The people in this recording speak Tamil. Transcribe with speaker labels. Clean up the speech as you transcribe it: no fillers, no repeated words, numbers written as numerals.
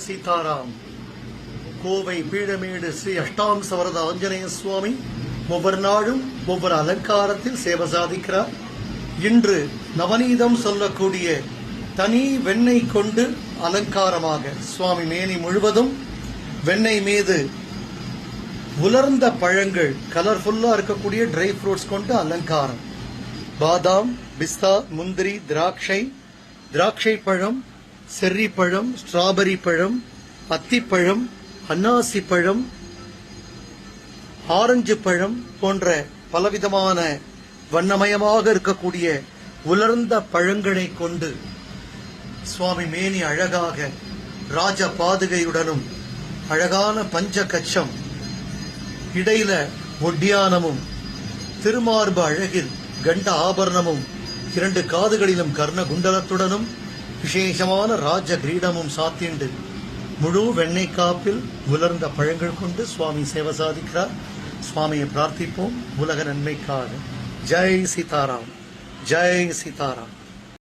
Speaker 1: சீதாராம். கோவை பீடமேடு ஸ்ரீ அஷ்டாம்ச வரத ஆஞ்சநேய சுவாமி ஒவ்வொரு நாளும் ஒவ்வொரு அலங்காரத்தில் சேவை சாதிக்கிறார். இன்று நவநீதம் சொல்லக்கூடிய தனி வெண்ணெய் கொண்டு அலங்காரமாக சுவாமி மேனி முழுவதும் வெண்ணெய் மீது உலர்ந்த பழங்கள் கலர்ஃபுல்லா இருக்கக்கூடிய ட்ரை ஃப்ரூட்ஸ் கொண்டு அலங்காரம். பாதாம், பிஸ்தா, முந்திரி, திராட்சை பழம், செர்ரி பழம், ஸ்ட்ராபெரி பழம், அத்திப்பழம், அன்னாசி பழம், ஆரஞ்சு பழம் போன்ற பலவிதமான வண்ணமயமாக இருக்கக்கூடிய உலர்ந்த பழங்களை கொண்டு சுவாமி மேனி அழகாக ராஜ பாதுகையுடனும் அழகான பஞ்ச கச்சம், இடையில ஒட்டியானமும், திருமார்பு அழகில் கண்ட ஆபரணமும், 2 காதுகளிலும் கர்ண குண்டலத்துடனும் விசேஷமான ராஜ கிரீடமும் சாத்திண்டு முழு வெண்ணெய் காப்பில் உலர்ந்த பழங்கள் கொண்டு சுவாமி சேவை சாதிக்கிறார். சுவாமியை பிரார்த்திப்போம் உலக நன்மைக்காக. ஜெய் சீதாராம், ஜெய் சீதாராம்.